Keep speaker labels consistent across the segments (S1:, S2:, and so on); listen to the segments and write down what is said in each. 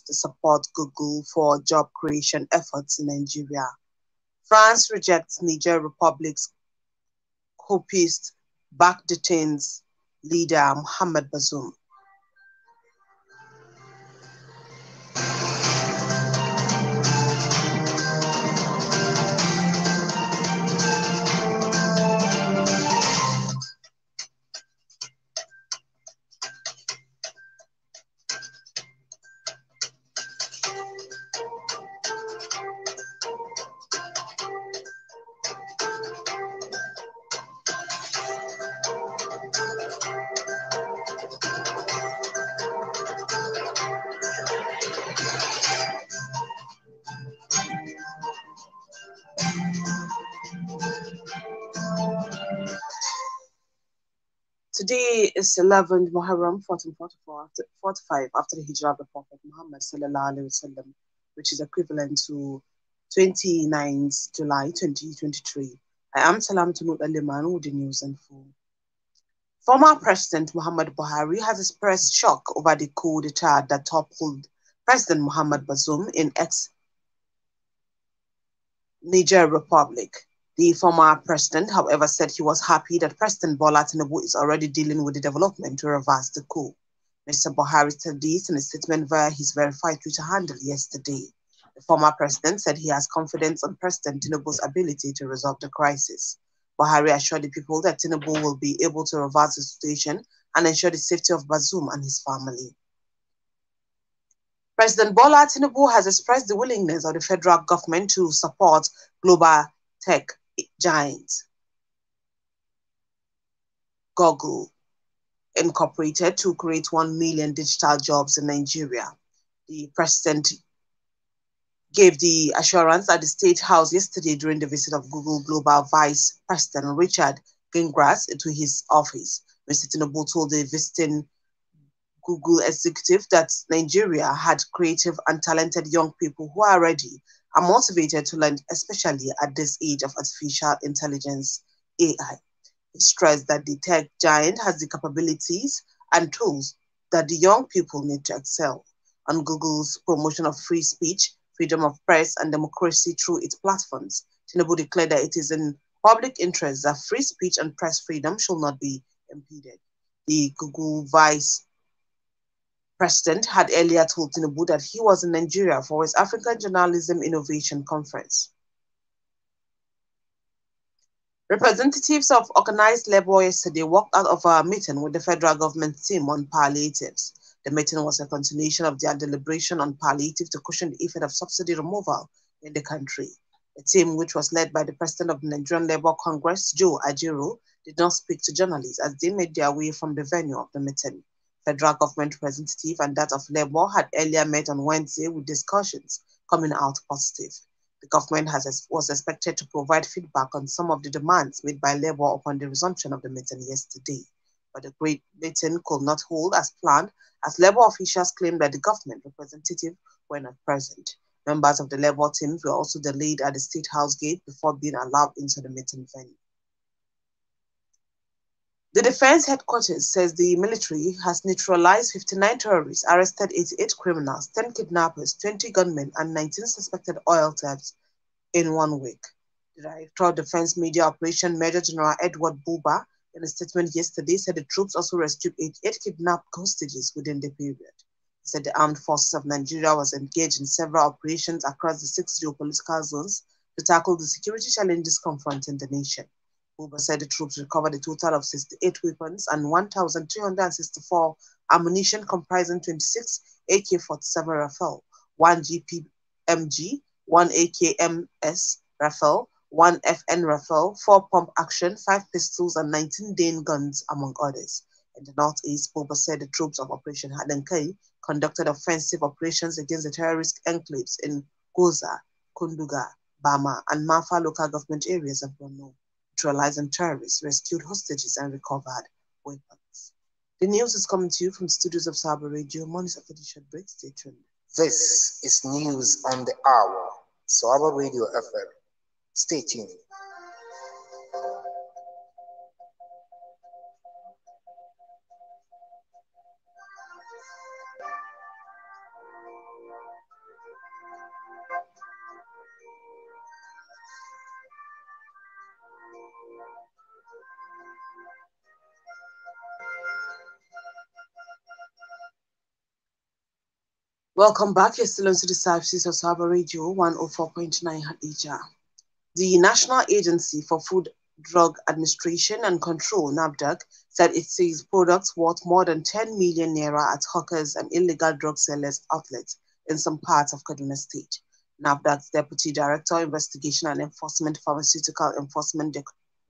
S1: refused to support Google for job creation efforts in Nigeria. France rejects Niger Republic's coupist back detains leader Mohamed Bazoum. Today is 11th Muharram 1445 after the Hijrah of the Prophet Muhammad sallallahu alaihi wasallam, which is equivalent to 29th July 2023. I am Salam Tunut Aliman with the news and full. Former President Muhammad Buhari has expressed shock over the coup d'etat that toppled President Mohamed Bazoum in ex-Niger Republic. The former president, however, said he was happy that President Bola Tinubu is already dealing with the development to reverse the coup. Mr. Buhari said this in a statement via his verified Twitter handle yesterday. The former president said he has confidence on President Tinubu's ability to resolve the crisis. Buhari assured the people that Tinubu will be able to reverse the situation and ensure the safety of Bazoum and his family. President Bola Tinubu has expressed the willingness of the federal government to support global tech giant Google Incorporated to create 1 million digital jobs in Nigeria. The president gave the assurance at the State House yesterday during the visit of Google Global Vice President Richard Gingras to his office. Mr. Tinubu told the visiting Google executive that Nigeria had creative and talented young people who are ready and motivated to learn, especially at this age of artificial intelligence, AI. He stressed that the tech giant has the capabilities and tools that the young people need to excel. On Google's promotion of free speech, freedom of press, and democracy through its platforms, Tinubu declared that it is in public interest that free speech and press freedom should not be impeded. The Google Vice President had earlier told Tinubu that he was in Nigeria for West African Journalism Innovation Conference. Representatives of organized labor yesterday walked out of a meeting with the federal government team on palliatives. The meeting was a continuation of their deliberation on palliative to cushion the effect of subsidy removal in the country. The team, which was led by the president of the Nigerian Labour Congress, Joe Ajaero, did not speak to journalists as they made their way from the venue of the meeting. Federal government representative and that of Labour had earlier met on Wednesday with discussions coming out positive. The government was expected to provide feedback on some of the demands made by Labour upon the resumption of the meeting yesterday. But the great meeting could not hold as planned, as Labour officials claimed that the government representatives were not present. Members of the Labour team were also delayed at the State House gate before being allowed into the meeting venue. The Defense Headquarters says the military has neutralized 59 terrorists, arrested 88 criminals, 10 kidnappers, 20 gunmen, and 19 suspected oil thefts in 1 week. The Director of Defense Media Operation, Major General Edward Buba, in a statement yesterday, said the troops also rescued 88 kidnapped hostages within the period. He said the Armed Forces of Nigeria was engaged in several operations across the 6 geopolitical zones to tackle the security challenges confronting the nation. Buba said the troops recovered a total of 68 weapons and 1,364 ammunition comprising 26 AK-47 rifle, 1 GPMG, 1 AKMS rifle, 1 FN rifle, 4 pump action, 5 pistols, and 19 Dane guns, among others. In the northeast, Buba said the troops of Operation Hadenkei conducted offensive operations against the terrorist enclaves in Goza, Kunduga, Bama, and Mafa local government areas of Borno, neutralizing terrorists, rescued hostages, and recovered weapons. The news is coming to you from studios of Saba Radio. Mornings after the short break. Stay tuned.
S2: This is News on the Hour, Saba Radio FM. Stay tuned.
S1: Welcome back. You're still on to the services of Saba Radio 104.9 Hadija. The National Agency for Food, Drug Administration and Control, NAFDAC, said it sees products worth more than 10 million naira at hawkers and illegal drug sellers outlets in some parts of Kaduna State. NAFDAC's Deputy Director, Investigation and Enforcement, Pharmaceutical Enforcement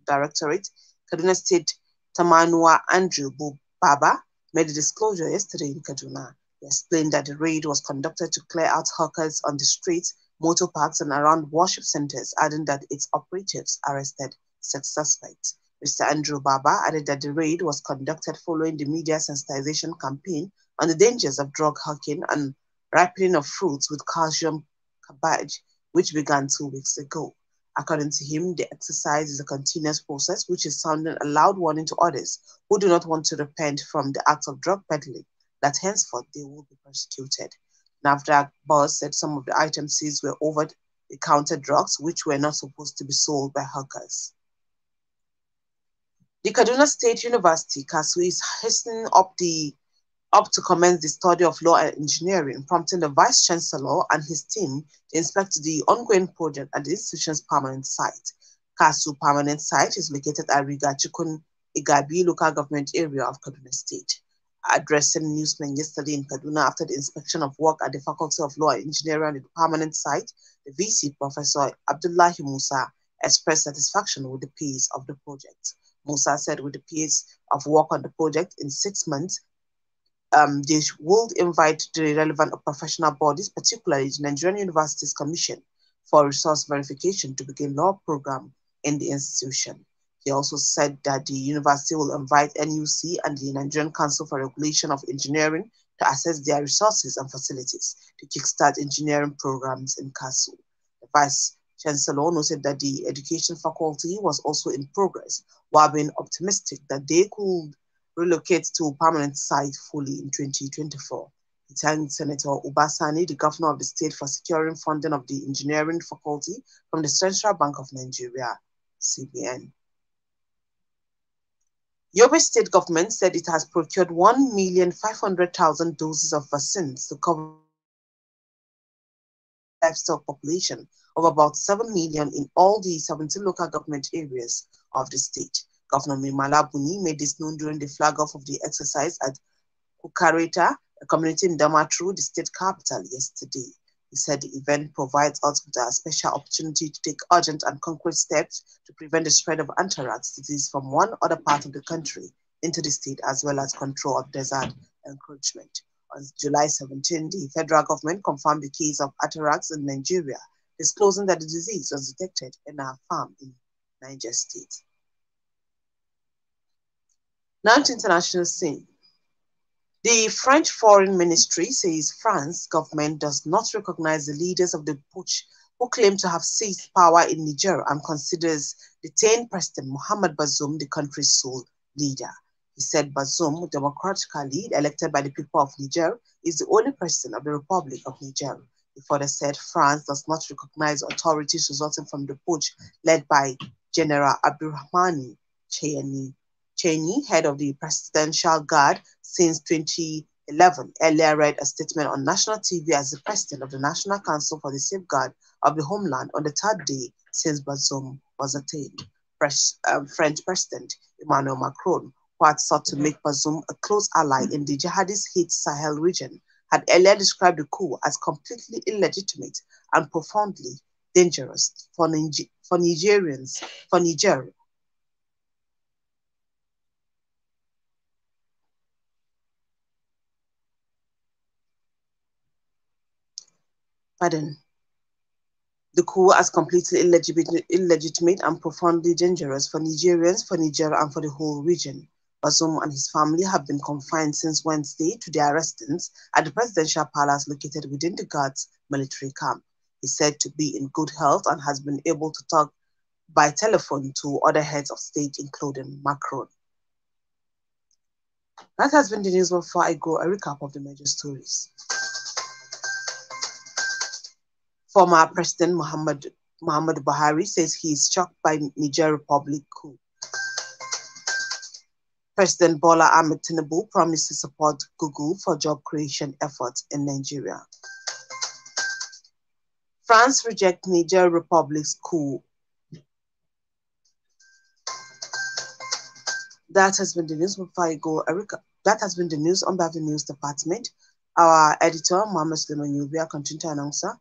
S1: Directorate, Kaduna State, Tamanua Andrew Baba, made a disclosure yesterday in Kaduna. He explained that the raid was conducted to clear out hawkers on the streets, motor parks, and around worship centers, adding that its operatives arrested six suspects. Mr. Andrew Baba added that the raid was conducted following the media sensitization campaign on the dangers of drug hawking and ripening of fruits with calcium carbage, which began 2 weeks ago. According to him, the exercise is a continuous process which is sounding a loud warning to others who do not want to repent from the act of drug peddling that henceforth they will be persecuted. NAFDAC boss said some of the items seized were over-the-counter drugs which were not supposed to be sold by hawkers. The Kaduna State University, KASU, is hastening up to commence the study of law and engineering, prompting the Vice Chancellor and his team to inspect the ongoing project at the institution's permanent site. KASU permanent site is located at Riga Chikun Igabi local government area of Kaduna State. Addressing newsmen yesterday in Kaduna after the inspection of work at the Faculty of Law and Engineering at the permanent site, the VC, Professor Abdullahi Musa, expressed satisfaction with the pace of the project. Musa said with the pace of work on the project in 6 months, they will invite the relevant professional bodies, particularly the Nigerian Universities Commission, for resource verification to begin law program in the institution. He also said that the university will invite NUC and the Nigerian Council for Regulation of Engineering to assess their resources and facilities to kickstart engineering programs in KASU. The Vice Chancellor noted that the education faculty was also in progress, while being optimistic that they could relocate to a permanent site fully in 2024. He thanked Senator Ubasani, the governor of the state, for securing funding of the engineering faculty from the Central Bank of Nigeria, CBN. Yobe state government said it has procured 1,500,000 doses of vaccines to cover livestock population of about 7 million in all the 17 local government areas of the state. Governor Mimala Buni made this known during the flag-off of the exercise at Kukareta, a community in Damaturu, the state capital, yesterday. He said the event provides us with a special opportunity to take urgent and concrete steps to prevent the spread of anthrax disease from one other part of the country into the state, as well as control of desert encroachment. On July 17, the federal government confirmed the case of anthrax in Nigeria, disclosing that the disease was detected in a farm in Niger State. Now to international scene. The French Foreign Ministry says France government does not recognize the leaders of the putsch who claim to have seized power in Niger and considers detained President Mohamed Bazoum the country's sole leader. He said Bazoum, democratically elected by the people of Niger, is the only president of the Republic of Niger. He further said France does not recognize authorities resulting from the putsch led by General Abdurrahmani Cheney, head of the Presidential Guard since 2011, earlier read a statement on national TV as the president of the National Council for the Safeguard of the Homeland on the third day since Bazoum was attained. French President Emmanuel Macron, who had sought to make Bazoum a close ally in the jihadist-hit Sahel region, had earlier described the coup as completely illegitimate and profoundly dangerous for Nigerians, for Niger. Pardon. The coup as completely illegitimate and profoundly dangerous for Nigerians, for Niger, and for the whole region. Bazoum and his family have been confined since Wednesday to their residence at the presidential palace located within the Guards military camp. He's said to be in good health and has been able to talk by telephone to other heads of state, including Macron. That has been the news. Before I go, a recap of the major stories. Former President Muhammad Buhari says he is shocked by Niger Republic coup. President Bola Ahmed Tinubu promised to support Google for job creation efforts in Nigeria. France rejects Niger Republic's coup. That has been the news. Before I go, Erica, that has been the news on behalf of the news department. Our editor, Mohammed Suleiman Yubia, content announcer,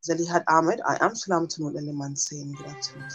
S1: Zalihat Ahmed. I am Sulamatu Liman saying good afternoon.